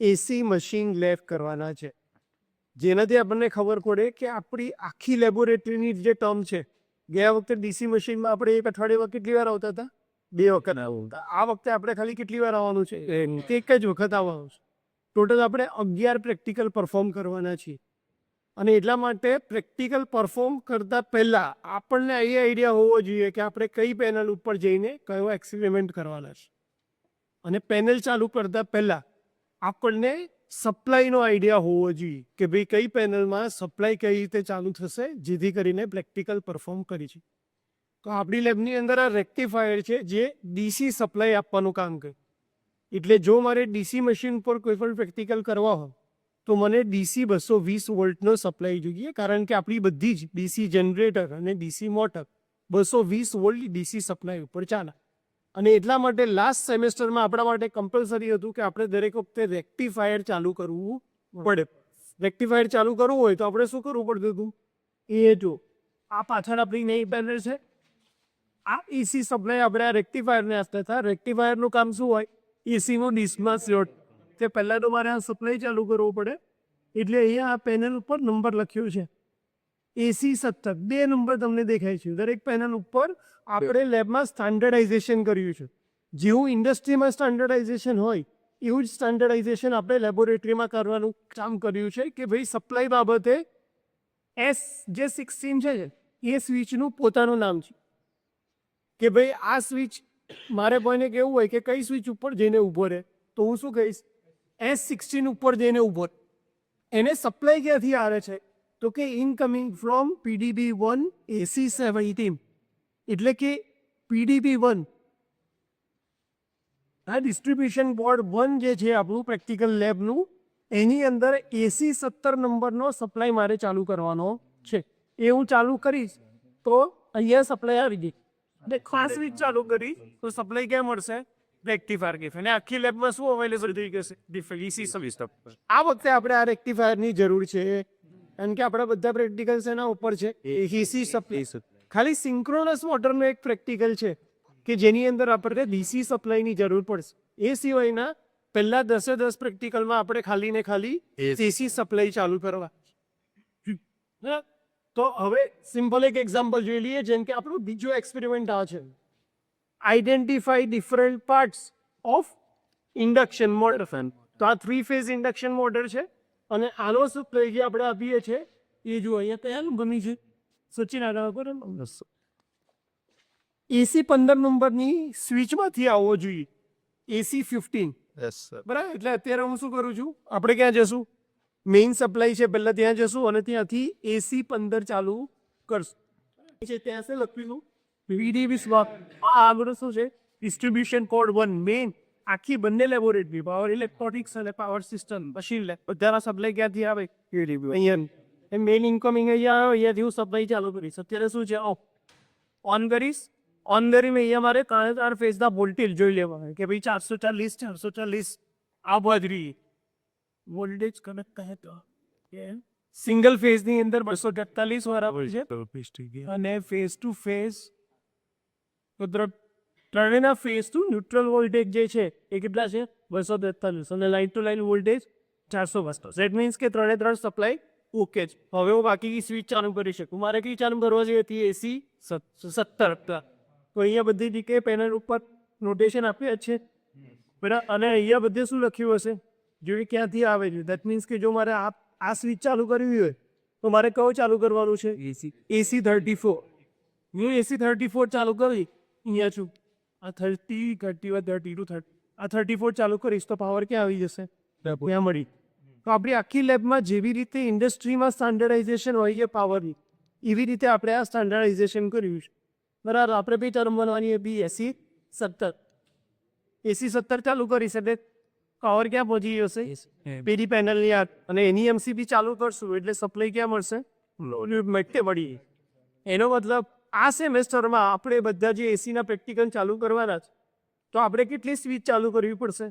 AC machine lab કરવાના છે, જેનાથી આપણને ખબર પડે કે આપણી આખી લેબોરેટરીની જે ટર્મ છે. ગયા વખતે ડીસી મશીનમાં આપણે એક અઠવાડિયામાં કેટલી વાર આવતા હતા? 2 વખત આવતા. આ વખતે આપણે ખાલી કેટલી વાર આવવાનું છે? એક જ વખત આવવાનું છે. ટોટલ આપણે 11 પ્રેક્ટિકલ પરફોર્મ કરવાના છીએ. અને એટલા માટે પ્રેક્ટિકલ પરફોર્મ કરતા પહેલા આપણને એ આઈડિયા હોવો જોઈએ કે આપણે કઈ પેનલ ઉપર જઈને કયો એક્સપેરિમેન્ટ કરવાના છે. અને પેનલ ચાલુ કરતા પહેલા આપણને સપ્લાયનો આઈડિયા હોવો જોઈએ કે ભાઈ કઈ પેનલમાં સપ્લાય કઈ રીતે ચાલુ થશે, જેથી કરીને પ્રેક્ટિકલ પરફોર્મ કરી છે. તો આપણી લેબની અંદર આ રેક્ટિફાયર છે જે ડીસી સપ્લાય આપવાનું કામ કરે. એટલે જો મારે ડીસી મશીન પર કોઈ પણ પ્રેક્ટિકલ કરવા હોય તો મને ડીસી 220 વોલ્ટનો સપ્લાય જોઈએ, કારણ કે આપણી બધી જ ડીસી જનરેટર અને DC motor 220 volt DC supply ઉપર ચાલે. અને એટલા માટે લાસ્ટ સેમેસ્ટરમાં આપણા માટે કમ્પલસરી હતું કે આપણે દરેક વખતે રેક્ટિફાયર ચાલુ કરવું પડે. રેક્ટિફાયર ચાલુ કરવું હોય તો આપણે શું કરવું પડતું હતું? એ જો આ પાછળ આપણી નઈ પેનલ છે, આ એસી સપ્લાય આપણે આ રેક્ટિફાયરને આપતા હતા. રેક્ટિફાયરનું કામ શું હોય? એસીનો ડિસ્ચાર્જ સ્લોટ. તે પહેલાં તો મારે આ સપ્લાય ચાલુ કરવો પડે. એટલે અહીંયા આ પેનલ ઉપર નંબર લખ્યો છે એસી 17. 2 નંબર તમને દેખાય છે દરેક પેનલ ઉપર. આપણે લેબમાં સ્ટાન્ડર્ડાઇઝેશન કર્યું છે. જેવું ઇન્ડસ્ટ્રીમાં સ્ટાન્ડર્ડાઇઝેશન હોય એવું જ સ્ટાન્ડર્ડાઇઝેશન આપણે લેબોરેટરીમાં કરવાનું કામ કર્યું છે કે ભાઈ સપ્લાય બાબતે એસ જે 16 છે એ સ્વિચનું પોતાનું નામ છે કે ભાઈ આ સ્વિચ મારે કોઈને કેવું હોય કે કઈ સ્વિચ ઉપર જઈને ઊભો રહે, તો હું શું કહીશ? S16 ઉપર જઈને ઊભો. એને સપ્લાય ક્યાંથી આવે છે? તો કે ઇનકમિંગ ફ્રોમ PDB1 AC17. એટલે કે PDB1 આ ડિસ્ટ્રીબ્યુશન બોર્ડ 1 જે છે આપણું પ્રેક્ટિકલ લેબનું, એની અંદર AC17 નંબરનો સપ્લાય મારે ચાલુ કરવાનો છે. એ હું ચાલુ કરીશ તો અહીંયા સપ્લાય આવી ગઈ. એટલે ખાસ સ્વિચ ચાલુ કરી તો સપ્લાય ક્યાં મળશે? રેક્ટિફાયર ગેફ. અને આખી લેબમાં શું અવેલેબલ થઈ જશે? DC service. આ વખતે આપણે આ રેક્ટિફાયરની જરૂર છે, કારણ કે આપણા બધા પ્રેક્ટિકલ્સ એના ઉપર છે. એસી સપ્લાય ખાલી સિંક્રોનસ મોટરનો એક પ્રેક્ટિકલ છે કે જેની અંદર આપણે ડીસી સપ્લાયની જરૂર પડશે. એ સિવાયના પહેલા 10 પ્રેક્ટિકલમાં આપણે ખાલી ને ખાલી એસી સપ્લાય ચાલુ કરવા. તો હવે સિમ્પલ એક એક્ઝામ્પલ જોઈ લઈએ. જેમ કે આપણો બીજો એક્સપેરિમેન્ટ આ છે, identify different parts of induction motor. તો આ 3 ફેઝ ઇન્ડક્શન મોટર છે અને આનો સપ્લાય જે આપણે આપીએ છીએ એ જો અહીંયા કયા નંબરની છે? સચિન આગળ બરાબર. એસી 15 નંબરની સ્વિચમાંથી આવવો જોઈએ. એસી 15. બરાબર. એટલે અત્યારે હું શું કરું છું? આપણે ક્યાં જશું? મેઇન સપ્લાય છે પહેલા ત્યાં જશું અને ત્યાંથી એસી 15 ચાલુ કરશું. ત્યાં છે લખેલું PDB સ્વાપ. આગળ શું છે? Distribution code 1. મેઇન આખી બંને લેબોરેટરી, પાવર ઇલેક્ટ્રોનિક્સ અને પાવર સિસ્ટમ મશીન લેબ, બધાના સપ્લાય ક્યાંથી આવે? અહીંયા મેઇન ઇન્કમિંગ અહીંયા આવે, અહીંયાથી હું સપ્લાય ચાલુ કરીશ. અત્યારે શું છે? ઓન કરીશ. ઓન કરીને અહીંયા મારે 4 ફેઝના વોલ્ટેજ જોઈ લેવાના કે ભાઈ 440 આ બાજરી વોલ્ટેજ કનેક્ટ કહે તો સિંગલ ફેઝની અંદર 243 બરાબર છે. અને ફેઝ ટુ ફેઝ ત્રણેયના ફેઝ ટુ ન્યુટ્રલ વોલ્ટેજ જે છે એ કેટલા છે? 243. અને line to line voltage 452. That means કે 3 સપ્લાય ઓકે છે. હવે હું બાકી સ્વિચ ચાલુ કરી શકું. મારે કઈ ચાલુ કરવા જોઈએ હતી? એસી 17. તો અહીંયા બધી જગ્યાએ પેનલ ઉપર નોટેશન આપ્યા છે બરાબર. અને અહીંયા બધે શું લખ્યું હશે? જો એ ક્યાંથી આવે છે. દેટ મીન્સ કે જો મારે આ સ્વિચ ચાલુ કરવી હોય તો મારે કયો ચાલુ કરવાનું છે? એસી 34. હું એસી 34 ચાલુ કરી અહીંયા છું. આ 30, 31, 32, 30 આ 34 ચાલુ કરીશ તો પાવર ક્યાં આવી જશે? ત્યાં મળી. તો આપણી આખી લેબમાં જેવી રીતે ઇન્ડસ્ટ્રીમાં સ્ટાન્ડર્ડાઇઝેશન હોય છે પાવરની, એવી રીતે આપણે આ સ્ટાન્ડર્ડાઇઝેશન કર્યું છે બરાબર. આપણે બી ટર્મ બનવાની બી એસી 17. એસી 17 ચાલુ કરીશ એટલે પાવર ક્યાં પહોંચી જશે? પેલી પેનલની આ. અને એની એમસીબી ચાલુ કરશું એટલે સપ્લાય ક્યાં મળશે? માટે મળી. એનો મતલબ આ સેમેસ્ટરમાં આપણે બધા જે એસીના પ્રેક્ટિકલ ચાલુ કરવાના છે તો આપણે કેટલી સ્વિચ ચાલુ કરવી પડશે?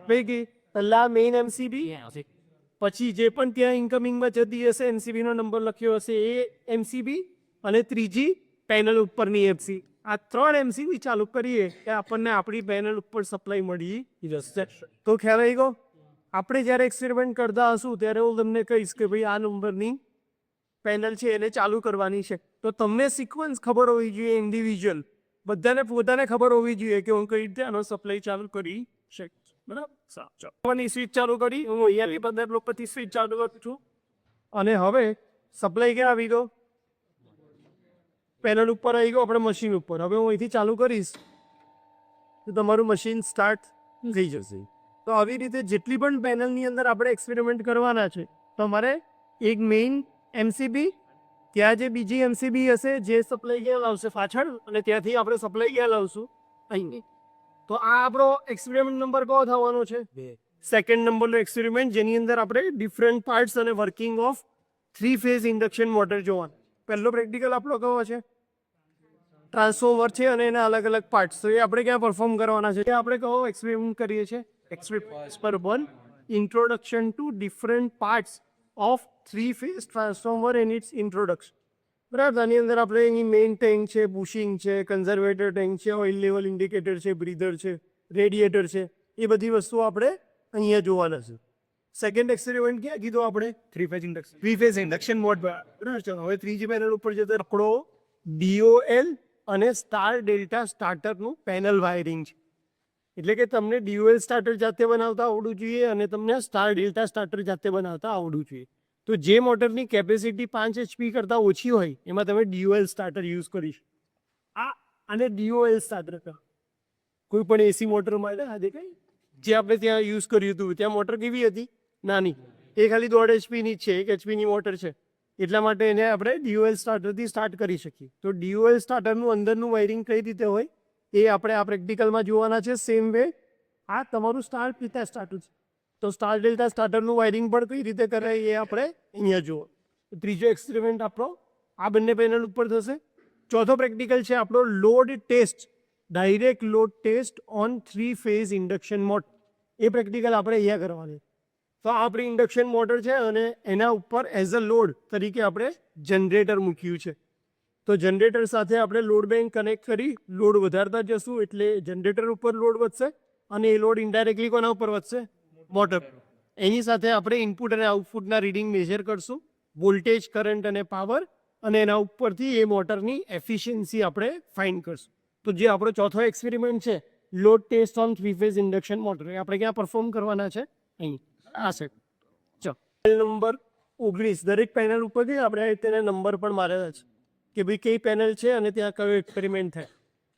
પૈકી પહેલા મેઇન એમસીબી, પછી જે પણ ત્યાં ઇન્કમિંગમાં જતી હશે એમસીબીનો નંબર લખ્યો હશે એ એમસીબી, અને ત્રીજી પેનલ ઉપરની એમસી. આ 3 એમસીબી ચાલુ કરીએ કે આપણને આપણી પેનલ ઉપર સપ્લાય મળી જશે. તો ખ્યાલ આવી ગયો? આપણે જ્યારે એક્સપેરિમેન્ટ કરતા હશું ત્યારે હું તમને કહીશ કે ભાઈ આ નંબરની પેનલ છે એને ચાલુ કરવાની છે, તો તમને સિક્વન્સ ખબર હોવી જોઈએ ઇન્ડિવિજ્યુઅલ, બધાને પોતાને ખબર હોવી જોઈએ કે હું કઈ રીતે આનો સપ્લાય ચાલુ કરી શકીશ. બરાબર, સ્વિચ ચાલુ કરી હું અહીંયાથી 15 પછી સ્વિચ ચાલુ કરું છું અને હવે સપ્લાય ક્યાં આવી ગયો? પેનલ ઉપર આવી ગયો, આપણે મશીન ઉપર. હવે હું અહીંથી ચાલુ કરીશ તો તમારું મશીન સ્ટાર્ટ થઈ જશે. તો આવી રીતે જેટલી પણ પેનલની અંદર આપણે એક્સપેરિમેન્ટ કરવાના છે, તમારે એક મેઇન એમસીબી, ત્યાં જે બીજી એમસીબી હશે જે સપ્લાય ક્યાં લાવશે પાછળ, અને ત્યાંથી આપણે સપ્લાય ક્યાં લાવશું? અહીં. તો આ આપણો એક્સપેરિમેન્ટ નંબર કયો થવાનો છે? 2nd નંબરનો એક્સપેરિમેન્ટ, જેની અંદર આપણે ડિફરન્ટ પાર્ટ્સ અને working of 3 phase induction motor જોવાનું. પહેલો પ્રેક્ટિકલ આપણો કયો છે? ટ્રાન્સફોર્મર છે અને એના અલગ અલગ પાર્ટ્સ. તો એ આપણે ક્યાં પરફોર્મ કરવાના છે? આપણે કયો એક્સપેરિમેન્ટ કરીએ છીએ? એક્સપેરિમેન્ટ પર 1 introduction to different parts of 3 phase transformer and its introduction. બરાબર, આની અંદર આપણે એની મેઇન ટેન્ક છે, બુશિંગ છે, કન્ઝર્વેટર ટેન્ક છે, ઓઇલ લેવલ ઇન્ડિકેટર છે, બ્રીધર છે, રેડિએટર છે, એ બધી વસ્તુઓ આપણે અહીંયા જોવાના છે. સેકન્ડ એક્સપેરિમેન્ટ ક્યાં કીધું આપણે? 3 ફેઝ ઇન્ડક્શન મોટર. બરાબર, ચલો હવે ત્રીજી પેનલ ઉપર જતો આપણો DOL અને સ્ટાર ડેલ્ટા સ્ટાર્ટરનું પેનલ વાયરિંગ છે. એટલે કે તમને DOL સ્ટાર્ટર જાતે બનાવતા આવડવું જોઈએ અને તમને સ્ટાર ડેલ્ટા સ્ટાર્ટર જાતે બનાવતા આવડવું જોઈએ. તો જે મોટરની કેપેસિટી 5 HP કરતાં ઓછી હોય એમાં તમે DOL સ્ટાર્ટર યુઝ કરીશ. અને DOL સ્ટાર્ટર કોઈ પણ એસી મોટરમાં દેખાય જે આપણે ત્યાં યુઝ કર્યું હતું, ત્યાં મોટર કેવી હતી? નાની, એ ખાલી 1.5 HP ની છે, 1 HP ની મોટર છે. એટલા માટે એને આપણે DOL સ્ટાર્ટરથી સ્ટાર્ટ કરી શકીએ. તો DOL સ્ટાર્ટરનું અંદરનું વાયરિંગ કઈ રીતે હોય એ આપણે આ પ્રેક્ટિકલમાં જોવાના છે. સેમ વે આ તમારું સ્ટાર ડેલ્ટા સ્ટાર્ટર છે, તો સ્ટાર ડેલ્ટા સ્ટાર્ટરનું વાયરિંગ પણ કઈ રીતે કરાય એ આપણે અહીંયા જુઓ. ત્રીજો એક્સપેરિમેન્ટ આપણો આ બંને પેનલ ઉપર થશે. ચોથો પ્રેક્ટિકલ છે આપણો load test, direct load test on 3 phase induction motor. એ પ્રેક્ટિકલ આપણે અહીંયા કરવાની. તો આ આપણી ઇન્ડક્શન મોટર છે અને એના ઉપર એઝ અ લોડ તરીકે આપણે જનરેટર મૂક્યું છે. તો જનરેટર સાથે આપણે લોડ બેંક કનેક્ટ કરી લોડ વધારતા જશું એટલે જનરેટર ઉપર લોડ વધશે અને એ લોડ ઇનડાયરેક્ટલી કોના ઉપર વધશે? મોટર. એની સાથે આપણે ઇનપુટ અને આઉટપુટના રીડિંગ મેજર કરશું, વોલ્ટેજ, કરંટ અને પાવર, અને એના ઉપરથી એ મોટરની એફિશિયન્સી આપણે ફાઇન્ડ કરશું. તો જે આપણો ચોથો એક્સપેરિમેન્ટ છે load test on 3 phase induction motor, એ આપણે ક્યાં પરફોર્મ કરવાના છે? અહીં આ સેટ. ચલો નંબર 19, દરેક પેનલ ઉપરથી આપણે તેને નંબર પણ મારેલા છે કે ભાઈ કઈ પેનલ છે અને ત્યાં કયો એક્સપેરિમેન્ટ થાય.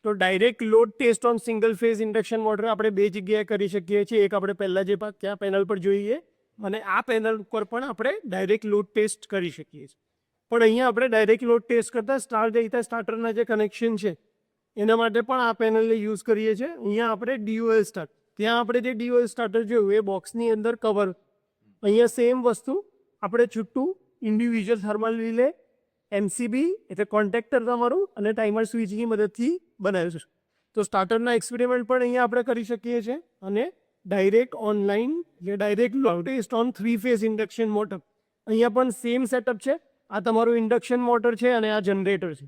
તો direct load test on single phase induction motor આપણે 2 જગ્યાએ કરી શકીએ છીએ. એક આપણે પહેલાં જે ત્યાં પેનલ પર જોઈએ અને આ પેનલ ઉપર પણ આપણે ડાયરેક્ટ લોડ ટેસ્ટ કરી શકીએ છીએ. પણ અહીંયા આપણે ડાયરેક્ટ લોડ ટેસ્ટ કરતાં સ્ટાર ડેલ્ટા સ્ટાર્ટરના જે કનેક્શન છે એના માટે પણ આ પેનલને યુઝ કરીએ છીએ. અહીંયા આપણે DOL સ્ટાર્ટ, ત્યાં આપણે જે DOL સ્ટાર્ટર જોયું એ બોક્સની અંદર કવર. અહીંયા સેમ વસ્તુ આપણે છૂટું ઇન્ડિવિજ્યુઅલ થર્મલ રિલે, MCB એટલે કોન્ટેક્ટર તમારું અને ટાઈમર સ્વિચની મદદથી બનાવ્યું છે. તો સ્ટાર્ટરના એક્સપેરિમેન્ટ પણ અહીંયા આપણે કરી શકીએ છીએ અને ડાયરેક્ટ ઓનલાઈન જે direct load test on 3 phase induction motor. અહીંયા પણ સેમ સેટઅપ છે. આ તમારું ઇન્ડક્શન મોટર છે અને આ જનરેટર છે.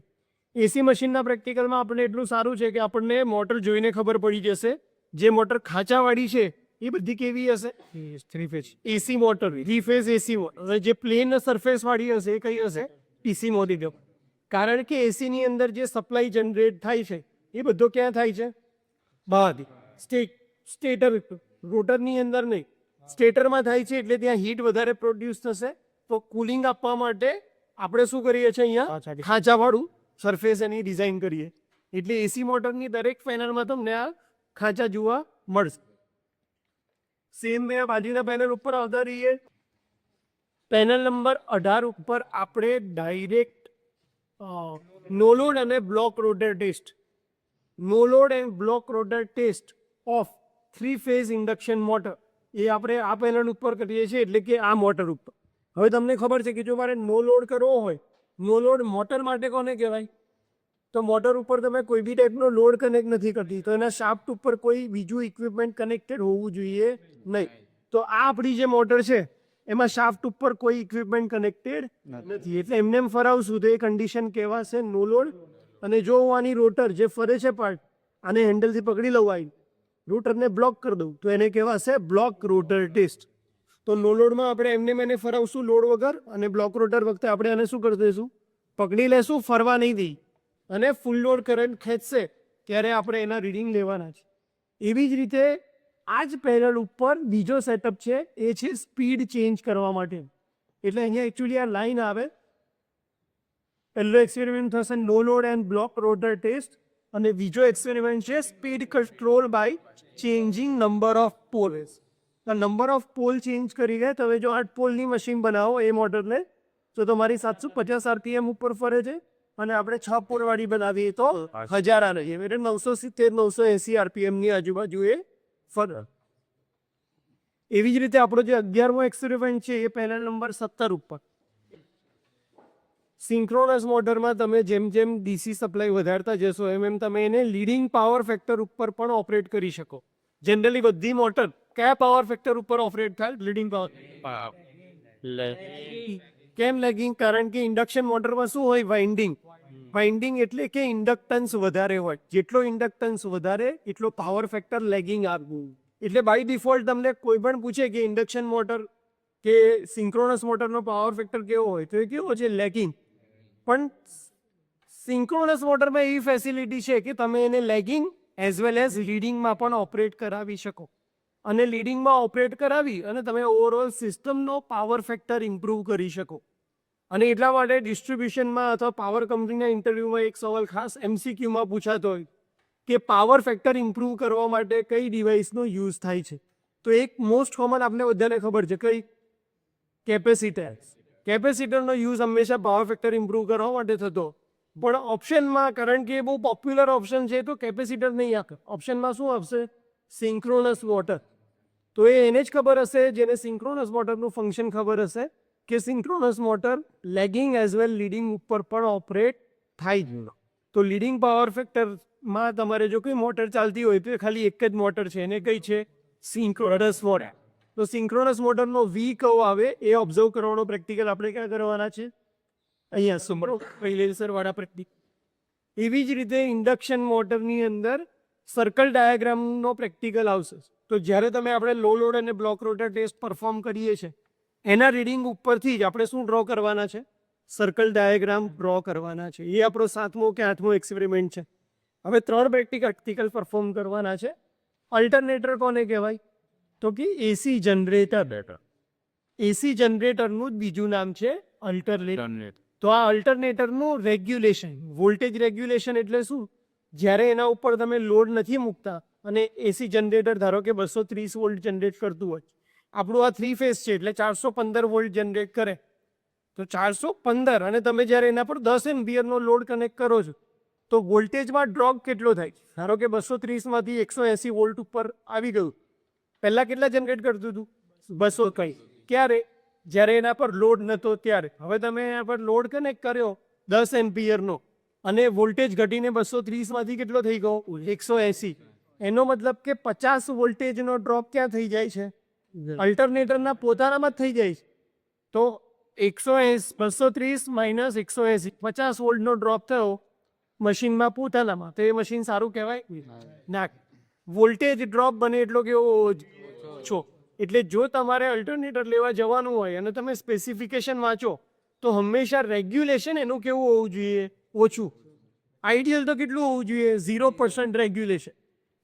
એસી મશીનના પ્રેક્ટિકલમાં આપણને એટલું સારું છે કે આપણને મોટર જોઈને ખબર પડી જશે. જે મોટર ખાંચાવાળી છે એ બધી કેવી હશે? 3 phase AC motor, 3 phase AC motor. હવે જે પ્લેન સરફેસ વાળી હશે એ કઈ હશે? PC મોટી. કારણ કે એસીની અંદર જે સપ્લાય જનરેટ થાય છે એ બધો ક્યાં થાય છે? બહારથી. સ્ટેટર, રોટરની અંદર નહીં, સ્ટેટરમાં થાય છે. એટલે ત્યાં હીટ વધારે પ્રોડ્યુસ થશે. તો કુલિંગ આપવા માટે આપણે શું કરીએ છીએ? અહીંયા ખાંચાવાળું સરફેસ એની ડિઝાઇન કરીએ. એટલે એસી મોટરની દરેક પેનલમાં તમને આ ખાંચા જોવા મળશે. સેમ મેં બાજુના પેનલ ઉપર આવતા રહીએ. પેનલ નંબર 18 ઉપર આપણે ડાયરેક્ટ નો લોડ અને block rotor test, no load and block rotor test of 3 phase induction motor એ આપણે આ પેનલ ઉપર કરીએ છીએ. એટલે કે આ મોટર ઉપર. હવે તમને ખબર છે કે જો મારે નો લોડ કરવો હોય, નો લોડ મોટર માટે કોને કહેવાય? તો મોટર ઉપર તમે કોઈ બી ટાઈપનો લોડ કનેક્ટ નથી કરતી તો એના શાફ્ટ ઉપર કોઈ બીજું ઇક્વિપમેન્ટ કનેક્ટેડ હોવું જોઈએ નહીં. તો આ આપણી જે મોટર છે એમાં શાફ્ટ ઉપર કોઈ ઇક્વિપમેન્ટ કનેક્ટેડ નથી. એટલે એમને એમ ફરાવશું તો એ કન્ડિશન કહેવાશે નો લોડ. અને જો હું આની રોટર જે ફરે છે પાર્ટ આને હેન્ડલથી પકડી લઉં, આવી રોટરને બ્લોક કરી દઉં તો એને કહેવાશે બ્લોક રોટર ટેસ્ટ. તો નો લોડમાં આપણે એમને ફરાવશું લોડ વગર, અને બ્લોક રોટર વખતે આપણે આને શું કરી દઈશું, પકડી લેશું, ફરવા નહીં દઈ, અને ફૂલ લોડ કરંટ ખેંચશે ત્યારે આપણે એના રીડિંગ લેવાના છે. એવી જ રીતે આ જ પેનલ ઉપર બીજો સેટઅપ છે, એ છે સ્પીડ ચેન્જ કરવા માટે. એટલે અહીંયા એકચ્યુઅલી આ લાઈન આવે, પહેલો એક્સપેરિમેન્ટ થશે no load and block rotor test, અને બીજો એક્સપેરિમેન્ટ છે speed control by changing number of poles. Number of pole change કરી ગયા. તમે જો 8 પોલની મશીન બનાવો એ મોટરને, તો તમારી 750 RPM ઉપર ફરે છે, અને આપણે 6 પોલવાળી બનાવીએ તો 1000 રહીએ, એટલે 970 980 RPM ની આજુબાજુ એ ફરે. એવી જ રીતે આપણો જે 11મો એક્સપેરિમેન્ટ છે એ પેનલ નંબર 17 ઉપર. સિંક્રોનસ મોટરમાં તમે જેમ જેમ ડીસી સપ્લાય વધારતા જશો એમ તમે એને લીડિંગ પાવર ફેક્ટર ઉપર પણ ઓપરેટ કરી શકો. જનરલી બધી મોટર કયા પાવર ફેક્ટર ઉપર ઓપરેટ થાય? Leading power. કેમ લેગિંગ? કારણ કે ઇન્ડક્શન મોટરમાં શું હોય? વાઇન્ડિંગ એટલે કે ઇન્ડક્ટન્સ વધારે હોય. જેટલો ઇન્ડક્ટન્સ વધારે એટલો પાવર ફેક્ટર લેગિંગ આપવું. એટલે બાય ડિફોલ્ટ તમને કોઈ પણ પૂછે કે ઇન્ડક્શન મોટર કે સિંક્રોનસ મોટરનો પાવર ફેક્ટર કેવો હોય, તો એ કેવો છે? લેગિંગ. પણ સિંક્રોનસ મોટરમાં એવી ફેસિલિટી છે કે તમે એને લેગિંગ એઝ વેલ એઝ લીડિંગમાં પણ ઓપરેટ કરાવી શકો, અને લીડિંગમાં ઓપરેટ કરાવી અને તમે ઓવરઓલ સિસ્ટમનો પાવર ફેક્ટર ઇમ્પ્રૂવ કરી શકો. અને એટલા માટે ડિસ્ટ્રીબ્યુશનમાં અથવા પાવર કંપનીના ઇન્ટરવ્યૂમાં એક સવાલ ખાસ MCQમાં પૂછાતો હોય કે પાવર ફેક્ટર ઇમ્પ્રૂવ કરવા માટે કઈ ડિવાઇસનો યુઝ થાય છે. તો એક મોસ્ટ કોમન આપણે બધાને ખબર છે, કઈ? કેપેસિટર. કેપેસિટરનો યુઝ હંમેશા પાવર ફેક્ટર ઇમ્પ્રૂવ કરવા માટે થતો. પણ ઓપ્શનમાં, કારણ કે એ બહુ પોપ્યુલર ઓપ્શન છે, તો કેપેસિટર નહીં આપે. ઓપ્શનમાં શું આપશે? Synchronous motor. તો એને જ ખબર હશે જેને સિંક્રોનસ મોટરનું ફંક્શન ખબર હશે કે synchronous motor lagging as well leading ઉપર પણ ઓપરેટ થાય જ. તો લીડિંગ પાવર ફેક્ટરમાં તમારે જો કોઈ મોટર ચાલતી હોય તો એ ખાલી એક જ મોટર છે, એને કઈ છે? Synchronous motor. તો સિંક્રોનસ મોટરનો વી કયો આવે એ ઓબ્ઝર્વ કરવાનો પ્રેક્ટિકલ આપણે ક્યાં કરવાના છે? અહીંયા સુમરો વાળા પ્રેક્ટિકલ. એવી જ રીતે ઇન્ડક્શન મોટરની અંદર સર્કલ ડાયાગ્રામનો પ્રેક્ટિકલ આવશે. તો જ્યારે તમે આપણે લો લોડ અને બ્લોક રોટર ટેસ્ટ પરફોર્મ કરીએ છીએ એના રીડિંગ ઉપરથી જ આપણે શું ડ્રો કરવાના છે? સર્કલ ડાયાગ્રામ ડ્રો કરવાના છે. એ આપણો 7મો કે 8મો એક્સપેરિમેન્ટ છે. હવે 3 પ્રેક્ટિકલ પરફોર્મ કરવાના છે. અલ્ટરનેટર કોને કહેવાય? તો કે એસી જનરેટર. એસી જનરેટરનું જ બીજું નામ છે અલ્ટરનેટર. તો આ અલ્ટરનેટરનું રેગ્યુલેશન, વોલ્ટેજ રેગ્યુલેશન એટલે શું? જ્યારે એના ઉપર તમે લોડ નથી મૂકતા અને એસી જનરેટર ધારો કે 230 વોલ્ટ જનરેટ કરતું હોય, આપણું આ 3 ફેઝ છે એટલે 415 વોલ્ટ જનરેટ કરે. તો 415, અને તમે જ્યારે એના પર 10 એમ્પિયરનો લોડ કનેક્ટ કરો છો તો વોલ્ટેજમાં ડ્રોપ કેટલો થાય? ધારો કે 230માંથી 180 વોલ્ટ ઉપર આવી ગયું. પહેલાં કેટલા જનરેટ કરતું હતું? 200 કંઈ. ક્યારે? જ્યારે એના પર લોડ નહોતો ત્યારે. હવે તમે એના પર લોડ કનેક્ટ કર્યો 10 એમ્પિયરનો, અને વોલ્ટેજ ઘટીને 230માંથી કેટલો થઈ ગયો? 180. એનો મતલબ કે 50 વોલ્ટેજનો ડ્રોપ ક્યાં થઈ જાય છે? અલ્ટરનેટરના પોતાનામાં જ થઈ જાય છે. તો 230 માઇનસ 180, 50 વોલ્ટનો ડ્રોપ થયો મશીનમાં પોતાનામાં. તો એ મશીન સારું કહેવાય? ના. વોલ્ટેજ ડ્રોપ બને એટલો કેવો ઓછો. એટલે જો તમારે અલ્ટરનેટર લેવા જવાનું હોય અને તમે સ્પેસિફિકેશન વાંચો તો હંમેશા રેગ્યુલેશન એનું કેવું હોવું જોઈએ? ઓછું. આઈડિયલ તો કેટલું હોવું જોઈએ? 0% રેગ્યુલેશન.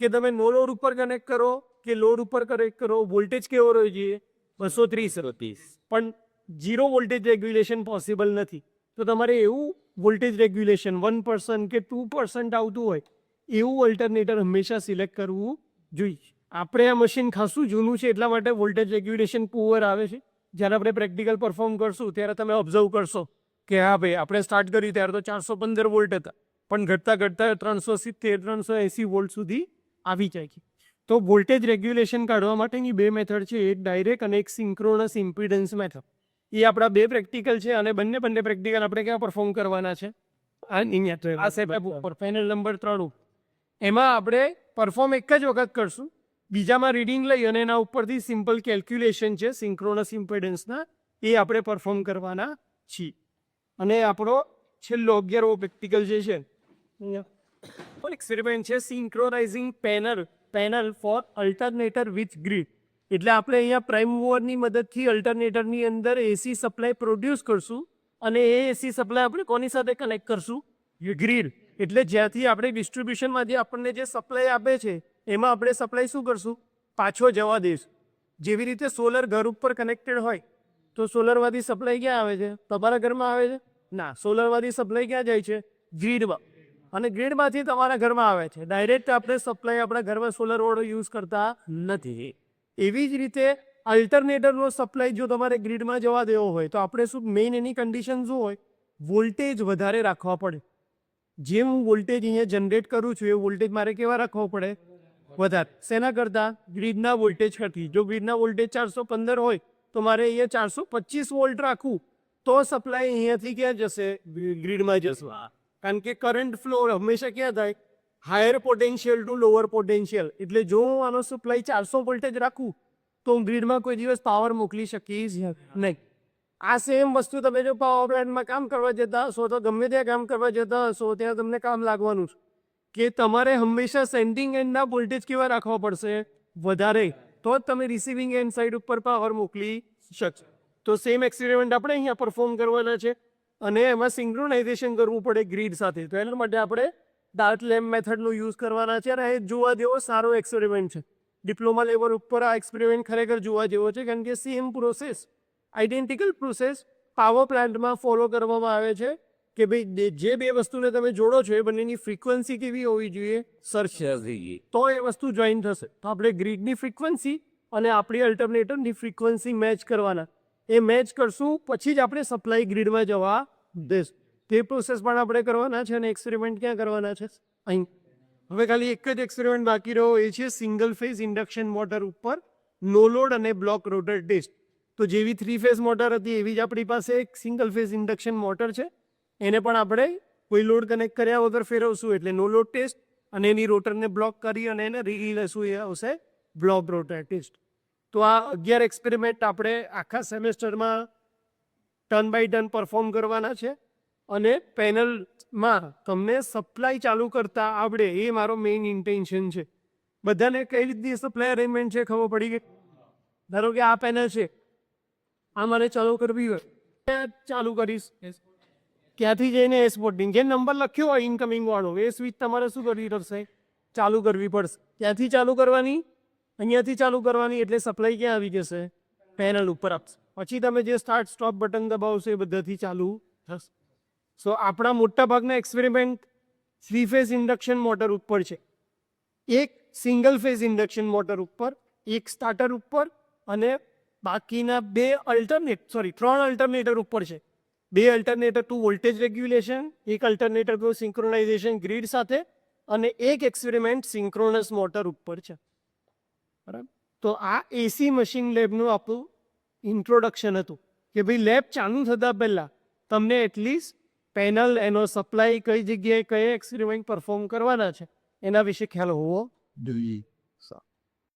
કે તમે નો લોડ ઉપર કનેક્ટ કરો કે લોડ ઉપર કનેક્ટ કરો, વોલ્ટેજ કેવો રહેવો જોઈએ? 230. પણ 0 વોલ્ટેજ રેગ્યુલેશન પોસિબલ નથી. તો તમારે એવું વોલ્ટેજ રેગ્યુલેશન 1% કે 2% આવતું હોય એવું અલ્ટરનેટર હંમેશા સિલેક્ટ કરવું જોઈએ. આપણે આ મશીન ખાસું જૂનું છે એટલા માટે વોલ્ટેજ રેગ્યુલેશન પુઅર આવે છે. જ્યારે આપણે પ્રેક્ટિકલ પરફોર્મ કરશું ત્યારે તમે ઓબ્ઝર્વ કરશો કે હા ભાઈ, આપણે સ્ટાર્ટ કર્યું ત્યારે તો 415 વોલ્ટ હતા, પણ ઘટતા ઘટતા 370 380 વોલ્ટ સુધી આવી જાય. તો વોલ્ટેજ રેગ્યુલેશન કાઢવા માટેની 2 મેથડ છે, એક ડાયરેક્ટ અને એક સિંક્રોનસ ઇમ્પિડન્સ મેથડ. એ આપણા 2 પ્રેક્ટિકલ છે, અને બંને પ્રેક્ટિકલ આપણે ક્યાં પરફોર્મ કરવાના છે? આ સેટઅપ ઉપર, પેનલ નંબર 3 ઉપર. એમાં આપણે પરફોર્મ એક જ વખત કરશું. બીજામાં રીડિંગ લઈ અને એના ઉપરથી સિમ્પલ કેલ્ક્યુલેશન છે સિંક્રોનસ ઇમ્પિડન્સના, એ આપણે પરફોર્મ કરવાના છીએ. અને આપણો છેલ્લો 11મો પ્રેક્ટિકલ જે છે એક્સપેરિમેન્ટ છે synchronising panel for alternator with grid. એટલે આપણે અહીંયા પ્રાઇમ મૂવરની મદદથી અલ્ટરનેટરની અંદર એસી સપ્લાય પ્રોડ્યુસ કરશું અને એ એસી સપ્લાય આપણે કોની સાથે કનેક્ટ કરશું? ગ્રીડ. એટલે જ્યાંથી આપણે ડિસ્ટ્રીબ્યુશનમાંથી આપણને જે સપ્લાય આપે છે એમાં આપણે સપ્લાય શું કરશું? પાછો જવા દઈશું. જેવી રીતે સોલર ઘર ઉપર કનેક્ટેડ હોય તો સોલરમાંથી સપ્લાય ક્યાં આવે છે? તમારા ઘરમાં આવે છે? ના, સોલરમાંથી સપ્લાય ક્યાં જાય છે? ગ્રીડમાં. અને ગ્રીડમાંથી તમારા ઘરમાં આવે છે. ડાયરેક્ટ આપણે સપ્લાય આપણા ઘરમાં સોલર વાળો યુઝ કરતા નથી. એવી જ રીતે અલ્ટરનેટરનો સપ્લાય જો તમારે ગ્રીડમાં જવા દેવો હોય તો આપણે શું મેઇન એની કન્ડિશન શું હોય? વોલ્ટેજ વધારે રાખવા પડે. જેમ હું વોલ્ટેજ અહીંયા જનરેટ કરું છું એ વોલ્ટેજ મારે કેવા રાખવો પડે? વધારે. શેના કરતાં? ગ્રીડના વોલ્ટેજ કરતી. જો ગ્રીડના વોલ્ટેજ 415 હોય તો મારે અહીંયા 425 વોલ્ટ રાખવું તો સપ્લાય અહીંયાથી ક્યાં જશે? ગ્રીડમાં જશે. કારણ કે કરંટ ફ્લો હંમેશા ક્યાં થાય? Higher potential to lower potential. એટલે જો હું આનો સપ્લાય 400 વોલ્ટેજ રાખું તો હું ગ્રીડમાં કોઈ દિવસ પાવર મોકલી શકીશ નહીં. આ સેમ વસ્તુ તમે જો પાવર પ્લાન્ટમાં કામ કરવા જતા હશો તો ગમે ત્યાં કામ કરવા જતા હશો ત્યાં તમને કામ લાગવાનું છે કે તમારે હંમેશા સેન્ડિંગ એન્ડના વોલ્ટેજ કેવા રાખવા પડશે? વધારે. તો જ તમે રિસીવિંગ એન્ડ સાઈડ ઉપર પાવર મોકલી શકશો. તો સેમ એક્સપેરિમેન્ટ આપણે અહીંયા પરફોર્મ કરવાના છે અને એમાં સિંક્રોનાઇઝેશન કરવું પડે ગ્રીડ સાથે. તો એના માટે આપણે ડાર્ટ લેમ્પ મેથડનો યુઝ કરવાના છે અને એ જોવા જેવો સારો એક્સપેરિમેન્ટ છે. ડિપ્લોમા લેવલ ઉપર આ એક્સપેરિમેન્ટ ખરેખર જોવા જેવો છે કારણ કે same process, identical process power પ્લાન્ટમાં ફોલો કરવામાં આવે છે કે ભાઈ જે બે વસ્તુને તમે જોડો છો એ બંનેની ફ્રીક્વન્સી કેવી હોવી જોઈએ? સરખી. તો એ વસ્તુ જોઈન થશે. તો આપણે ગ્રીડની ફ્રીક્વન્સી અને આપણી અલ્ટરનેટરની ફ્રીક્વન્સી મેચ કરવાના. એ મેચ કરશું પછી જ આપણે સપ્લાય ગ્રીડમાં જવા દઈશું. તે પ્રોસેસ પણ આપણે કરવાના છે અને એક્સપેરિમેન્ટ ક્યાં કરવાના છે? અહીં. હવે ખાલી એક જ એક્સપેરિમેન્ટ બાકી રહ્યો એ છે સિંગલ ફેઝ ઇન્ડક્શન મોટર ઉપર નો લોડ અને બ્લોક રોટર ટેસ્ટ. તો જેવી 3 ફેઝ મોટર હતી એવી જ આપણી પાસે એક સિંગલ ફેઝ ઇન્ડક્શન મોટર છે. એને પણ આપણે કોઈ લોડ કનેક્ટ કર્યા વગર ફેરવશું એટલે નો લોડ ટેસ્ટ અને એની રોટરને બ્લોક કરી અને એને રીલી લેશું એ આવશે બ્લોક રોટર ટેસ્ટ. તો આ 11 એક્સપેરિમેન્ટ આપણે આખા સેમેસ્ટરમાં ટર્ન બાય ટર્ન પરફોર્મ કરવાના છે અને પેનલમાં તમને સપ્લાય ચાલુ કરતા આવડે એ મારો મેઇન ઇન્ટેન્શન છે. બધાને કઈ રીતની સપ્લાય અરેન્જમેન્ટ છે ખબર પડી ગઈ? ધારો કે આ પેનલ છે, આ મારે ચાલુ કરવી હોય ચાલુ કરીશ. ક્યાંથી જઈને એસ પોર્ટિંગ જે નંબર લખ્યો હોય ઇનકમિંગ વાળો એ સ્વિચ તમારે શું કરવી પડશે? ચાલુ કરવી પડશે. ક્યાંથી ચાલુ કરવાની? અહીંયાથી ચાલુ કરવાની. એટલે સપ્લાય ક્યાં આવી જશે? પેનલ ઉપર આપશે. પછી તમે જે સ્ટાર્ટ સ્ટોપ બટન દબાવશો એ બધાથી ચાલુ થશે. સો આપણા મોટા ભાગના એક્સપેરિમેન્ટ 3 ફેઝ ઇન્ડક્શન મોટર ઉપર છે, એક સિંગલ ફેઝ ઇન્ડક્શન મોટર ઉપર, એક સ્ટાર્ટર ઉપર અને બાકીના 3 અલ્ટરનેટર ઉપર છે. 2 અલ્ટરનેટર ટુ વોલ્ટેજ રેગ્યુલેશન, એક અલ્ટરનેટર ટુ સિંક્રોનાઇઝેશન ગ્રીડ સાથે અને એક એક્સપેરિમેન્ટ સિંક્રોનસ મોટર ઉપર છે. બરાબર. તો આ એસી મશીન લેબનું આપણું ઇન્ટ્રોડક્શન હતું કે ભાઈ લેબ ચાલુ થતા પહેલા તમને એટલીસ્ટ પેનલ, એનો સપ્લાય કઈ જગ્યાએ કઈ એક્સપેરિમેન્ટ પરફોર્મ કરવાના છે એના વિશે ખ્યાલ હોવો જોઈએ.